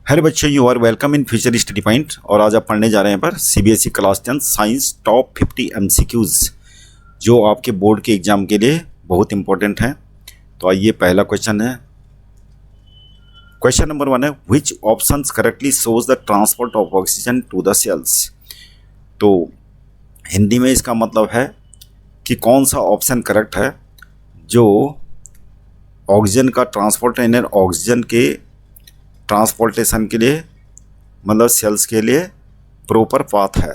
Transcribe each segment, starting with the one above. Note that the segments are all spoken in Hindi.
हेलो बच्चों, you are welcome in future study point. और आज आप पढ़ने जा रहे हैं पर CBSE class 10 science top 50 MCQs जो आपके बोर्ड के एग्जाम के लिए बहुत इंपॉर्टेंट हैं। तो आइए, पहला क्वेश्चन है, क्वेश्चन नंबर 1 है, which option correctly shows the transport of oxygen to the cells. तो हिंदी में इसका मतलब है कि कौन सा ऑप्शन करेक्ट है जो ऑक्सीजन का ट्रांसपोर्ट यानी ऑक्सीजन के ट्रांसपोर्टेशन के लिए, मतलब सेल्स के लिए प्रॉपर पाथ है।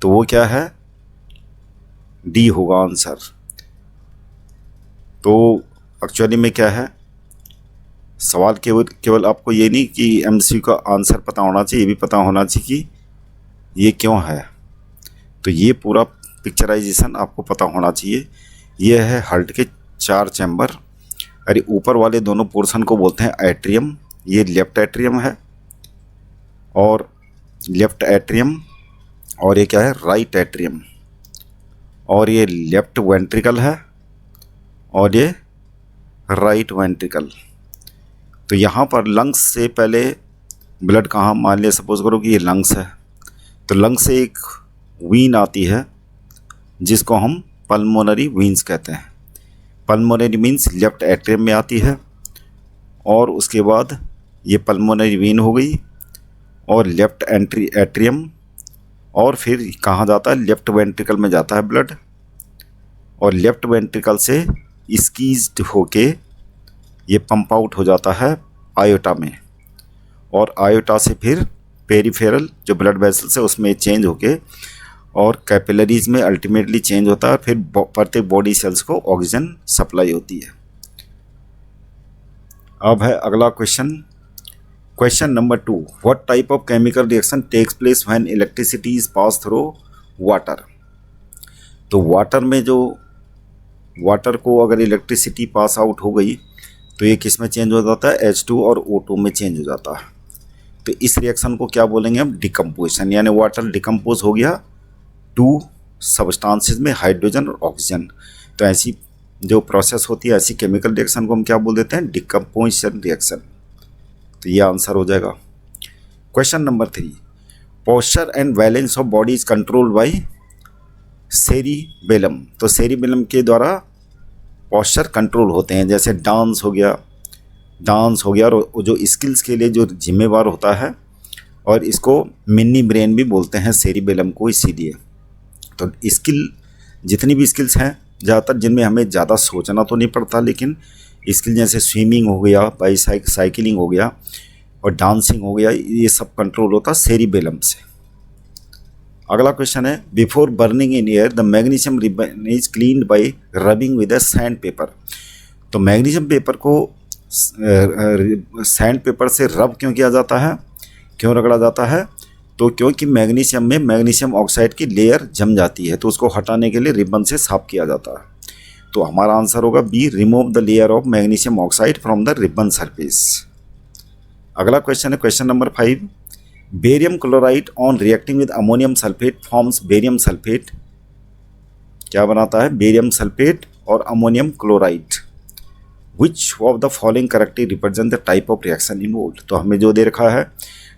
तो वो क्या है, डी होगा आंसर। तो एक्चुअली में क्या है, सवाल केवल आपको ये नहीं कि एमसीक्यू का आंसर पता होना चाहिए, ये भी पता होना चाहिए कि ये क्यों है। तो ये पूरा पिक्चराइजेशन आपको पता होना चाहिए। ये है हार्ट के 4 चैम्बर। अरे ऊपर वाले दोनों पोर्शन को बोलते हैं एट्रियम। ये लेफ्ट एट्रियम है और लेफ्ट एट्रियम, और ये क्या है, राइट एट्रियम। और ये लेफ्ट वेंट्रिकल है और ये राइट वेंट्रिकल। तो यहाँ पर लंग्स से पहले ब्लड कहाँ, मान लिया सपोज करो कि ये लंग्स है, तो लंग्स से एक वीन आती है जिसको हम पल्मोनरी वीन्स कहते हैं। पल्मोनरी मीन्स लेफ्ट एट्रियम में आती है, और उसके बाद ये पल्मोनरी वीन हो गई और लेफ्ट एट्रियम, और फिर कहाँ जाता है, लेफ्ट वेंट्रिकल में जाता है ब्लड, और लेफ्ट वेंट्रिकल से स्क्वीज्ड होके ये पंप आउट हो जाता है आयोटा में, और आयोटा से फिर पेरिफेरल जो ब्लड वेसल्स है उसमें चेंज होके और कैपिलरीज में अल्टीमेटली चेंज होता है। फिर प्रत्येक बॉडी सेल्स को ऑक्सीजन सप्लाई होती है। अब है अगला question, question number 2, what type of chemical reaction takes place when electricity is pass through water. तो वाटर में जो वाटर को अगर इलेक्ट्रिसिटी पास आउट हो गई तो ये किस में चेंज हो जाता है, H2 और O2 में चेंज हो जाता है। तो इस रिएक्शन को क्या बोलेंगे हम, डिकम्पोजिशन। यानी वाटर डिकम्पोज हो गया 2 सब्सटेंसेस में, हाइड्रोजन और ऑक्सीजन। तो ऐसी जो प्रोसेस होती है, ऐसी केमिकल रिएक्शन को हम क्या बोल देते हैं, डिकम्पोजिशन रिएक्शन। तो ये आंसर हो जाएगा। Question number 3, posture and balance of body is controlled by cerebellum. तो सेरिबेलम के द्वारा पोस्चर कंट्रोल होते हैं, जैसे डांस हो गया और जो स्किल्स के लिए जो जिम्मेवार होता है, और इसको मिनी ब्रेन भी बोलते हैं सेरिबेलम को इसीलिए। तो स्किल, जितनी भी स्किल्स हैं ज़्यादातर जिनमें हमें ज़्यादा सोचना तो नहीं पड़ता, लेकिन स्किल जैसे स्विमिंग हो गया, साइकिलिंग हो गया और डांसिंग हो गया, ये सब कंट्रोल होता सेरिबेलम से। अगला क्वेश्चन है, before burning in air the magnesium ribbon is cleaned bye rubbing with a sand paper. तो मैग्नीशियम पेपर को सैंड पेपर से रब क्यों किया जाता है, क्यों रगड़ा जाता है, तो क्योंकि मैग्नीशियम में मैग्नीशियम ऑक्साइड की लेयर जम जाती है, तो उसको हटाने के लिए रिबन से साफ किया जाता है। तो हमारा आंसर होगा B, remove the layer of magnesium oxide from the ribbon surface. अगला क्वेश्चन है, question number 5, barium chloride on reacting with ammonium sulphate forms barium sulphate. क्या बनाता है, बेरियम सल्फेट और ammonium chloride. Which of the following correctly represent the type of reaction involved. तो हमें जो दे रखा है,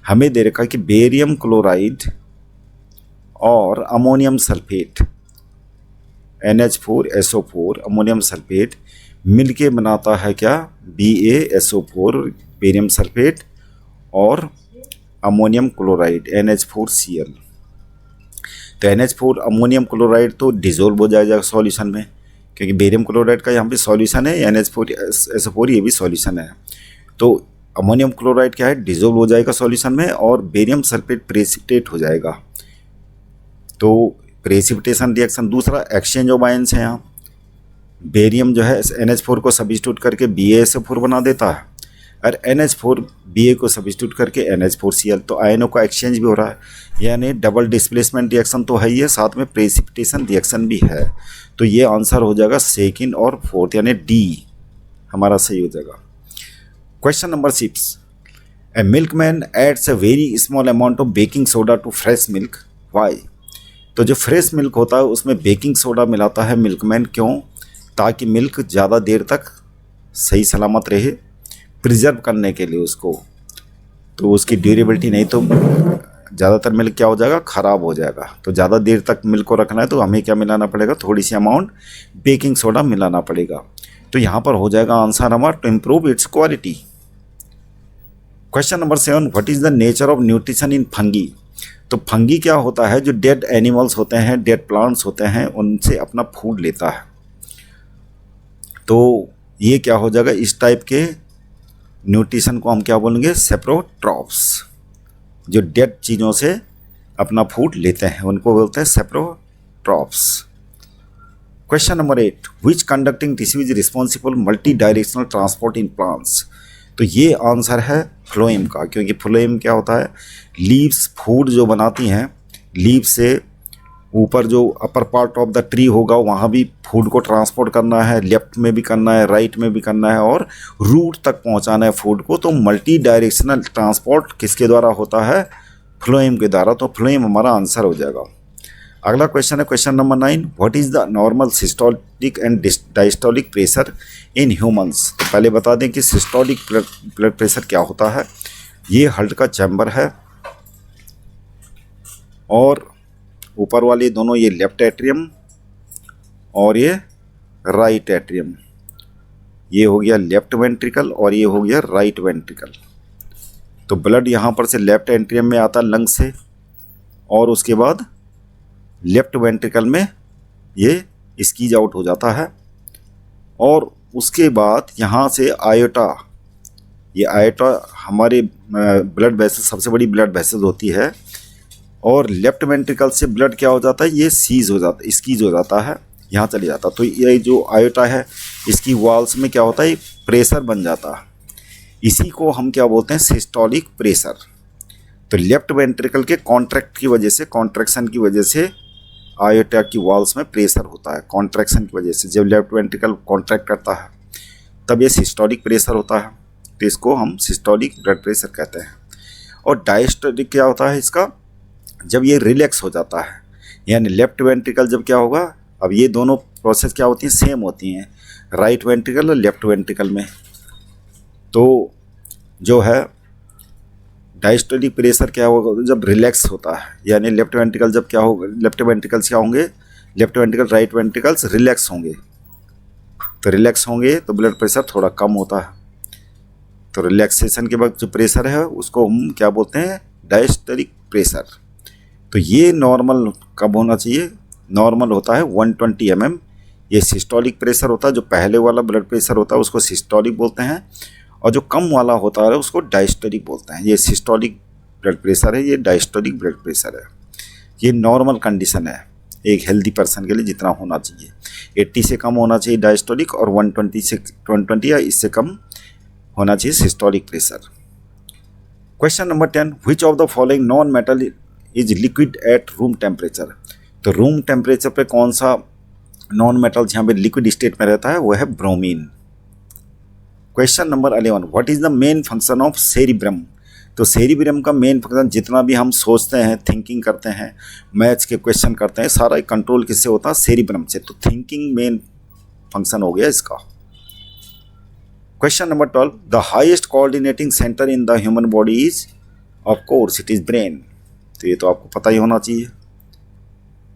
हमें दे रखा है कि बेरियम क्लोराइड और ammonium sulphate NH4SO4 ammonium sulphate मिलके बनाता है क्या, BaSO4 बेरियम सल्फेट और अमोनियम क्लोराइड NH4Cl। तो NH4 अमोनियम क्लोराइड तो डिजोल्व हो जाएगा सॉल्यूशन में, क्योंकि बेरियम क्लोराइड का यहाँ पे सॉल्यूशन है, NH4SO4 ये भी सॉल्यूशन है। तो अमोनियम क्लोराइड क्या है, डिजोल्व हो जाएगा सॉल्यूशन में, और बेरियम सल्फेट प्रेसिपिटेट हो जाएगा। तो प्रेसिपिटेशन रिएक्शन। दूसरा, एक्सचेंज ऑफ आयंस है। यहाँ बेरियम जो है NH4 को सब्स्टिट्यूट करके BaSO4 बना देता है, और NH4 Ba को सब्स्टिट्यूट करके NH4Cl। तो आयनों का एक्सचेंज भी हो रहा है, यानी डबल डिस्प्लेसमेंट रिएक्शन तो है ही है, साथ में प्रेसिपिटेशन रिएक्शन भी है। तो ये आंसर हो जाएगा सेकंड और फोर्थ, यानी डी हमारा सही हो जाएगा। Question number 6, a milkman adds a very small amount of baking soda to fresh milk, why. तो जो फ्रेश मिल्क होता है उसमें बेकिंग सोडा मिलाता है मिल्कमैन, क्यों, ताकि मिल्क ज़्यादा देर तक सही सलामत रहे, प्रिजर्व करने के लिए उसको। तो उसकी ड्यूरेबिलिटी नहीं, तो ज़्यादातर मिल्क क्या हो जाएगा, ख़राब हो जाएगा। तो ज़्यादा देर तक मिल्क को रखना है तो हमें क्या मिलाना पड़ेगा, थोड़ी सी अमाउंट बेकिंग सोडा मिलाना पड़ेगा। तो यहाँ पर हो जाएगा आंसर हमारा to improve its quality. Question number 7, what is the nature of nutrition in fungi. तो फंगी क्या होता है, जो डेड एनिमल्स होते हैं, डेड प्लांट्स होते हैं, उनसे अपना फूड लेता है। तो ये क्या हो जाएगा, इस टाइप के न्यूट्रिशन को हम क्या बोलेंगे, सेप्रोट्रॉप्स। जो डेड चीज़ों से अपना फूड लेते हैं उनको बोलते हैं saprotrophs. Question number 8, which conducting tissue is responsible multi directional transport in plants. तो ये आंसर है फ्लोएम का, क्योंकि फ्लोएम क्या होता है, लीव्स फूड जो बनाती हैं, लीव से ऊपर जो upper part of the tree होगा वहाँ भी फूड को ट्रांसपोर्ट करना है, लेफ्ट में भी करना है, राइट में भी करना है, और रूट तक पहुँचाना है फूड को। तो मल्टी डायरेक्शनल ट्रांसपोर्ट किसके द्वारा होता है, फ्लोएम के द्वारा। तो फ्लोएम हमारा आंसर हो जाएगा। अगला क्वेश्चन है question number 9, what is the normal systolic and diastolic pressure in humans. तो पहले बता दें कि सिस्टोलिक ब्लड प्रेशर क्या होता है। ये हार्ट का चैम्बर है, और ऊपर वाले दोनों ये लेफ्ट एट्रियम और ये राइट एट्रियम, ये हो गया लेफ्ट वेंट्रिकल और ये हो गया राइट वेंट्रिकल। तो ब्लड यहाँ पर से लेफ्ट एट्रियम में आता है लंग से, और उसके बाद लेफ्ट वेंट्रिकल में ये स्कीज आउट हो जाता है, और उसके बाद यहाँ से आयोटा, ये आयोटा हमारे ब्लड वेसल, सबसे बड़ी ब्लड वेसल होती है, और लेफ्ट वेंट्रिकल से ब्लड क्या हो जाता है, ये स्कीज हो जाता है, यहाँ चले जाता। तो ये जो आयोटा है इसकी वॉल्स में क्या होता है, प्रेशर बन जाता है। इसी को हम क्या बोलते हैं, सिस्टोलिक प्रेशर। तो लेफ्ट वेंट्रिकल के कॉन्ट्रैक्ट की वजह से, कॉन्ट्रैक्शन की वजह से आयोटा की वॉल्स में प्रेशर होता है। कॉन्ट्रैक्शन की वजह से जब लेफ्ट वेंट्रिकल कॉन्ट्रैक्ट करता है तब ये सिस्टोलिक प्रेशर होता है। तो इसको हम सिस्टोलिक ब्लड प्रेशर कहते हैं। और डायस्टोलिक क्या होता है इसका, जब ये रिलैक्स हो जाता है, यानी लेफ्ट वेंट्रिकल जब क्या होगा, अब ये दोनों प्रोसेस क्या होती हैं, सेम होती हैं, राइट वेंट्रिकल और लेफ्ट वेंट्रिकल में। तो जो है डायस्टोलिक प्रेशर क्या होगा, जब रिलैक्स होता है, यानी लेफ्ट वेंट्रिकल जब क्या होगा, लेफ्ट वेंट्रिकल्स क्या होंगे, left ventricle right ventricles relax होंगे। तो रिलैक्स होंगे तो ब्लड प्रेशर थोड़ा कम होता है। तो रिलैक्सेशन के बाद जो प्रेशर है उसको हम क्या बोलते हैं, डायस्टोलिक प्रेशर। तो ये नॉर्मल कब होना चाहिए, नॉर्मल होता है 120 mm। ये सिस्टोलिक प्रेशर होता है, जो पहले वाला ब्लड प्रेशर होता है उसको सिस्टोलिक बोलते हैं, और जो कम वाला होता है उसको डायस्टोलिक बोलते हैं। ये सिस्टोलिक ब्लड प्रेशर है, ये डायस्टोलिक ब्लड प्रेशर है। ये नॉर्मल कंडीशन है एक हेल्दी पर्सन के लिए, जितना होना चाहिए 80 से कम होना चाहिए डायस्टोलिक, और 120 या इससे कम होना चाहिए systolic pressure. Question number 10, which of the following non metal is liquid at room temperature. तो रूम टेम्परेचर पे कौन सा नॉन मेटल जहाँ पे लिक्विड स्टेट में रहता है, वो है bromine. Question number 11, what is the main function of cerebrum. तो सेरिब्रम का मेन फंक्शन, जितना भी हम सोचते हैं, थिंकिंग करते हैं, मैथ्स के क्वेश्चन करते हैं, सारा कंट्रोल किससे होता है, सेरिब्रम से। तो थिंकिंग मेन फंक्शन हो गया इसका। Question number 12, the highest coordinating centre in the human body is, of course it is brain. तो ये तो आपको पता ही होना चाहिए।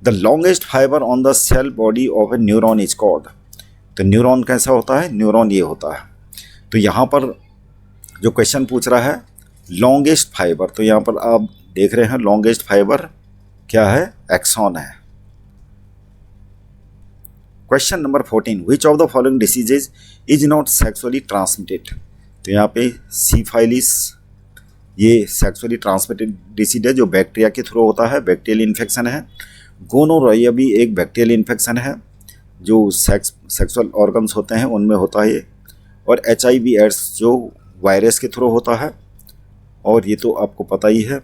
The longest fibre on the cell body of a neuron is called. तो न्यूरॉन कैसा होता है, न्यूरॉन ये होता है। तो यहाँ पर जो क्वेश्चन पूछ रहा है लॉन्गेस्ट फाइबर, तो यहाँ पर आप देख रहे हैं लॉन्गेस्ट फाइबर क्या है, एक्सॉन है। Question number 14, which of the following diseases is not sexually transmitted. तो यहाँ पे सिफाइलिस, ये सेक्सुअली ट्रांसमिटेड डिसीज है जो बैक्टीरिया के थ्रू होता है, बैक्टीरियल इन्फेक्शन है। गोनोरिया भी एक बैक्टीरियल इन्फेक्शन है जो सेक्सुअल ऑर्गन्स होते हैं उनमें होता है। और HIV एड्स जो वायरस के थ्रू होता है, और ये तो आपको पता ही है,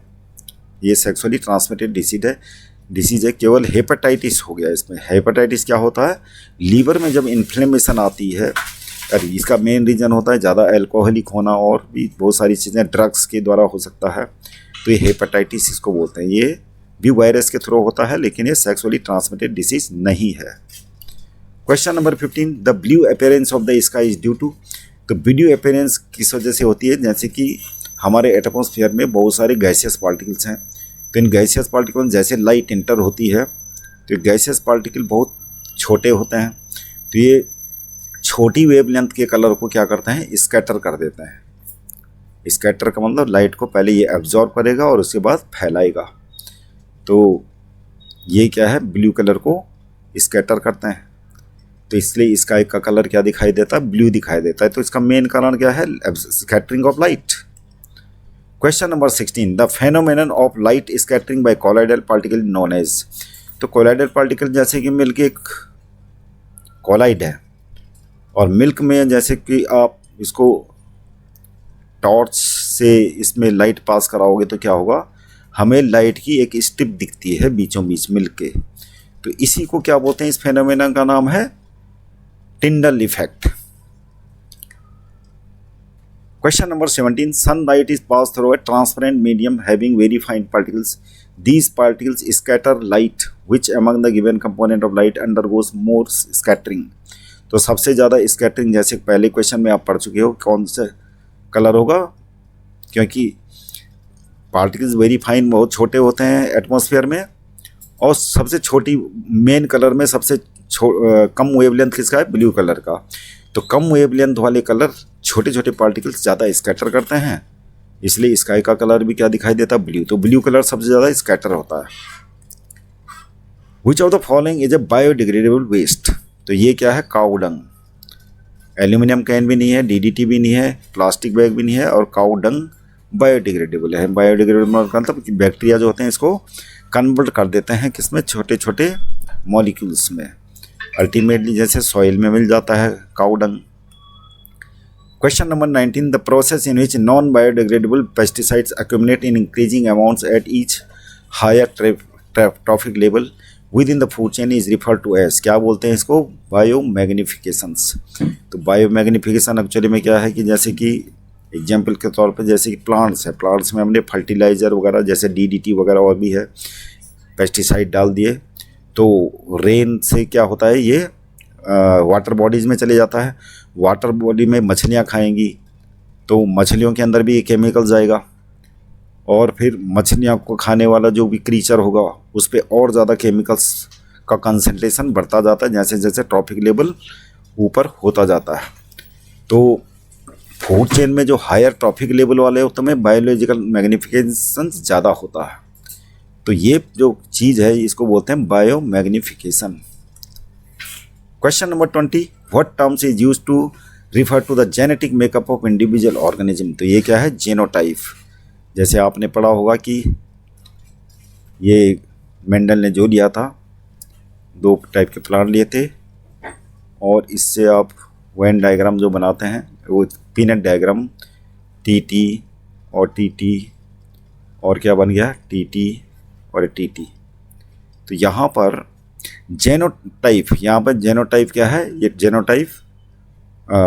ये सेक्सुअली ट्रांसमिटेड डिसीज है। केवल हेपेटाइटिस हो गया इसमें। हेपेटाइटिस क्या होता है, लीवर में जब इन्फ्लेमेशन आती है, और इसका मेन रीज़न होता है ज़्यादा अल्कोहलिक होना, और भी बहुत सारी चीज़ें ड्रग्स के द्वारा हो सकता है। तो ये हेपेटाइटिस इसको बोलते हैं। ये भी वायरस के थ्रू होता है, लेकिन ये सेक्सुअली ट्रांसमिटेड डिसीज नहीं है। Question number 15, the blue appearance of the sky is due to. तो ब्लू अपीयरेंस किस वजह से होती है, जैसे कि हमारे एटमॉस्फेयर में बहुत सारे गैसियस पार्टिकल्स हैं। तो इन गैसियस पार्टिकल में जैसे लाइट इंटर होती है तो ये गैसियस पार्टिकल बहुत छोटे होते हैं, तो ये छोटी वेवलेंथ के कलर को क्या करते हैं, स्कैटर कर देते हैं। स्कैटर का मतलब लाइट को पहले ये एब्जॉर्ब करेगा और उसके बाद फैलाएगा। तो ये क्या है, ब्लू कलर को स्कैटर करते हैं, तो इसलिए स्काई का कलर क्या दिखाई देता है, ब्लू दिखाई देता है। तो इसका मेन कारण क्या है, scattering of light. Question number 16, the phenomenon of light scattering by colloidal particle known as. तो कोलाइडल पार्टिकल जैसे कि मिल्क एक कोलाइड है, और मिल्क में जैसे कि आप इसको टॉर्च से इसमें लाइट पास कराओगे तो क्या होगा, हमें लाइट की एक स्ट्रिप दिखती है बीचों बीच मिल्क के। तो इसी को क्या बोलते हैं, इस फेनोमेना का नाम है Tyndall effect. Question number 17, sunlight is passed through a transparent medium having very fine particles. These particles scatter light. Which among the given component of light undergoes more scattering? तो सबसे ज़्यादा स्कैटरिंग जैसे पहले क्वेश्चन में आप पढ़ चुके हो, कौन सा कलर होगा, क्योंकि पार्टिकल्स वेरी फाइन बहुत छोटे होते हैं एटमॉस्फेयर में, और सबसे छोटी मेन कलर में सबसे कम वेवलेंथ किसका है, ब्लू कलर का। तो कम वेवलेंथ वाले कलर छोटे छोटे पार्टिकल्स ज़्यादा स्कैटर करते हैं, इसलिए स्काई का कलर भी क्या दिखाई देता है, ब्लू। तो ब्लू कलर सबसे ज़्यादा स्कैटर होता है। Which of the following is a biodegradable waste. तो ये क्या है, काऊ डंग। एल्यूमिनियम कैन भी नहीं है, डीडीटी भी नहीं है, प्लास्टिक बैग भी नहीं है, और काऊ डंग बायोडिग्रेडेबल है। बायोडिग्रेडेबल मतलब बैक्टीरिया जो होते हैं इसको कन्वर्ट कर देते हैं किसमें, छोटे छोटे मॉलिक्यूल्स में, अल्टीमेटली जैसे सॉइल में मिल जाता है cow dung. Question number 19, the process in which non biodegradable pesticides accumulate in increasing amounts at each higher trophic level within the food chain is refer to as. क्या बोलते हैं इसको, बायोमैग्निफिकेशंस। तो बायोमैग्निफिकेशन एक्चुअली में क्या है कि जैसे कि एग्जाम्पल के तौर पर जैसे कि प्लांट्स है, प्लांट्स में हमने फर्टिलाइज़र वगैरह जैसे डीडीटी वगैरह और भी है पेस्टिसाइड डाल दिए, तो रेन से क्या होता है, ये वाटर बॉडीज़ में चले जाता है। वाटर बॉडी में मछलियाँ खाएंगी तो मछलियों के अंदर भी ये केमिकल जाएगा, और फिर मछलियाँ को खाने वाला जो भी क्रीचर होगा उस पर और ज़्यादा केमिकल्स का कंसंट्रेशन बढ़ता जाता है जैसे जैसे ट्रॉफिक लेवल ऊपर होता जाता है। तो फूड चेन में जो हायर ट्रॉफिक लेवल वाले होते हैं बायोलॉजिकल मैग्निफिकेशन ज़्यादा होता है। तो ये जो चीज़ है इसको बोलते हैं biomagnification. Question number 20, what terms is used to refer to the genetic makeup of individual organism. तो ये क्या है, जेनोटाइप। जैसे आपने पढ़ा होगा कि ये मेंडल ने जो लिया था, दो टाइप के प्लांट लिए थे, और इससे आप वेन डायग्राम जो बनाते हैं वो पीनट डायग्राम, टीटी और टीटी, और क्या बन गया, टीटी और टीटी। तो यहाँ पर जेनोटाइप, यहाँ पर जेनोटाइप क्या है, ये जेनोटाइप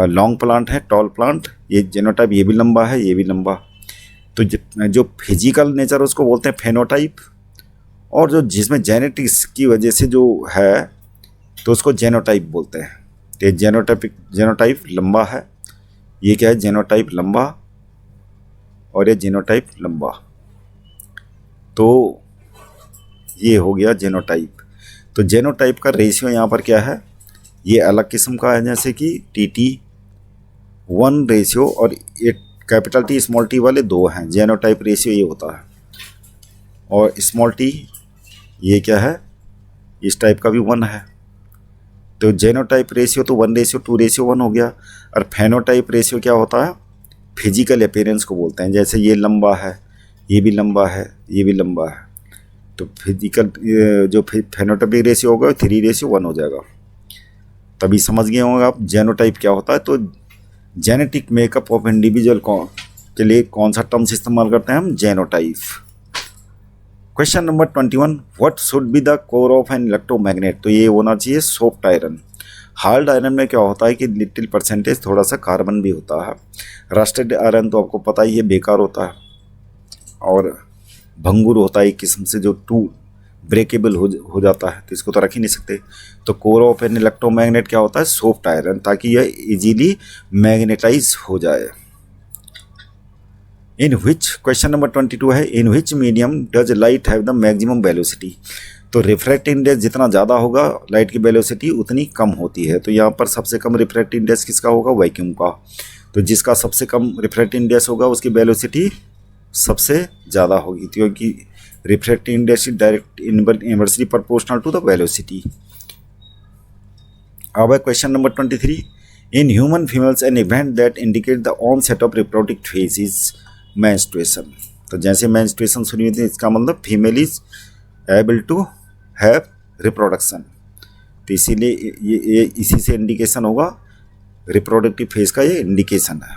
लॉन्ग प्लांट है, टॉल प्लांट, ये जेनोटाइप ये भी लंबा है, ये भी लंबा। तो जो फिजिकल नेचर उसको बोलते हैं फेनोटाइप, और जो जिसमें जेनेटिक्स की वजह से जो है तो उसको जेनोटाइप बोलते हैं। तो ये जेनोटाइप लंबा है, ये क्या है, जेनोटाइप लंबा, और ये जेनोटाइप लंबा। तो ये हो गया जेनोटाइप। तो जेनोटाइप का रेशियो यहाँ पर क्या है, ये अलग किस्म का है, जैसे कि टीटी 1 रेशियो और ये कैपिटल टी स्मॉल टी वाले 2 हैं। जेनोटाइप रेशियो ये होता है, और स्मॉल टी ये क्या है, इस टाइप का भी 1 है। तो जेनोटाइप रेशियो तो 1:2:1 हो गया। और फेनोटाइप रेशियो क्या होता है, फिजिकल अपीयरेंस को बोलते हैं। जैसे ये लंबा है, ये भी लंबा है, ये भी लंबा है, तो फिजिकल जो फेनोटाइपिक रेशियो होगा 3:1 हो जाएगा। तभी समझ गए होंगे आप जेनोटाइप क्या होता है। तो जेनेटिक मेकअप ऑफ इंडिविजुअल के लिए कौन सा टर्म्स इस्तेमाल करते हैं हम, genotype. Question number 21, what should be the core of an electromagnet. तो ये होना चाहिए सॉफ्ट आयरन। हार्ड आयरन में क्या होता है कि लिटिल परसेंटेज थोड़ा सा कार्बन भी होता है। रस्टेड आयरन तो आपको पता ही है बेकार होता है, और भंगुर होता है एक किस्म से, जो टू ब्रेकेबल हो जाता है, तो इसको तो रख ही नहीं सकते। तो कोर ऑफ एन इलेक्ट्रोमैग्नेट क्या होता है, सॉफ्ट आयरन, ताकि यह इजीली मैग्नेटाइज हो जाए। इन विच, क्वेश्चन नंबर 22 है, in which medium does light have the maximum velocity. तो रिफ्रैक्टिव इंडेक्स जितना ज़्यादा होगा लाइट की वेलोसिटी उतनी कम होती है। तो यहाँ पर सबसे कम रिफ्रैक्टिव इंडेक्स किसका होगा, वैक्यूम का। तो जिसका सबसे कम रिफ्रैक्टिव इंडेक्स होगा उसकी वेलोसिटी सबसे ज़्यादा होगी, क्योंकि refractive index is direct inversely proportional to the velocity. अब है question number 23, in human females an event that indicate the onset of reproductive phase is menstruation. तो जैसे मेंस्ट्रुएशन शुरू होती है इसका मतलब female is able to have reproduction. तो इसीलिए ये इसी से इंडिकेशन होगा, रिप्रोडक्टिव फेज का ये इंडिकेशन है।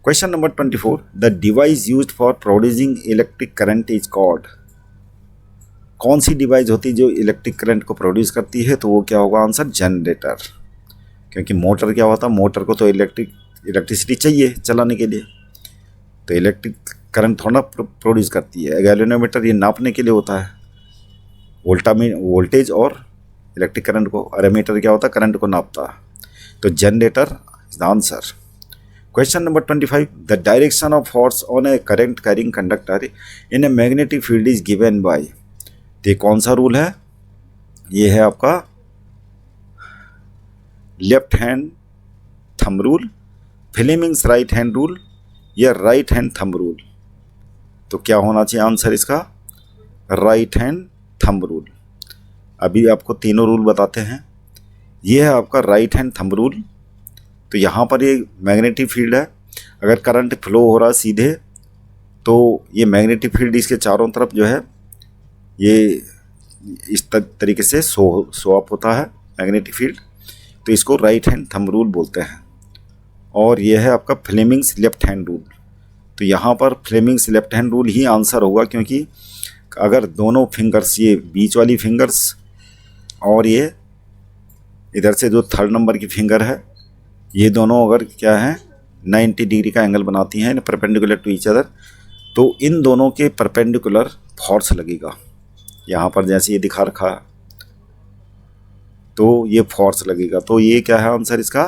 Question number 24, the device used for producing electric current is called. कौन सी डिवाइस होती है जो इलेक्ट्रिक करंट को प्रोड्यूस करती है, तो वो क्या होगा आंसर, जनरेटर। क्योंकि मोटर क्या होता है, मोटर को तो इलेक्ट्रिसिटी चाहिए चलाने के लिए, तो इलेक्ट्रिक करंट थोड़ा प्रोड्यूस करती है। गैल्वेनोमीटर ये नापने के लिए होता है वोल्टेज और इलेक्ट्रिक करंट को, और एमीटर क्या होता है, करंट को नापता है। तो generator is the answer. Question number 25, the direction of force on A current carrying conductor in a magnetic field is given by. तो ये कौन सा रूल है, ये है आपका left hand thumb rule, Fleming's right hand rule या राइट हैंड थंब रूल। तो क्या होना चाहिए आंसर इसका, राइट हैंड थंब रूल। अभी आपको तीनों रूल बताते हैं। ये है आपका राइट हैंड थंब रूल। तो यहाँ पर ये मैग्नेटिक फील्ड है, अगर करंट फ्लो हो रहा है सीधे तो ये मैग्नेटिक फील्ड इसके चारों तरफ जो है ये इस तरीके से शो अप होता है मैग्नेटिक फील्ड, तो इसको राइट हैंड थंब रूल बोलते हैं। और ये है आपका फ्लेमिंग्स लेफ्ट हैंड रूल। तो यहाँ पर फ्लेमिंग्स लेफ्ट हैंड रूल ही आंसर होगा, क्योंकि अगर दोनों फिंगर्स, ये बीच वाली फिंगर्स और ये इधर से जो थर्ड नंबर की फिंगर है, ये दोनों अगर क्या है 90 डिग्री का एंगल बनाती हैं परपेंडिकुलर टू ईच अदर, तो इन दोनों के परपेंडिकुलर फोर्स लगेगा। यहाँ पर जैसे ये दिखा रखा है तो ये फोर्स लगेगा। तो ये क्या है आंसर इसका,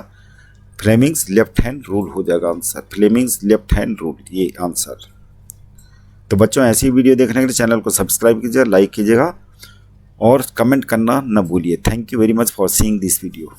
फ्लेमिंग्स लेफ्ट हैंड रूल हो जाएगा answer, Fleming's left hand rule ये आंसर। तो बच्चों ऐसी वीडियो देखने के लिए चैनल को सब्सक्राइब कीजिएगा, लाइक कीजिएगा और कमेंट करना न भूलिए। Thank you very much for seeing this video.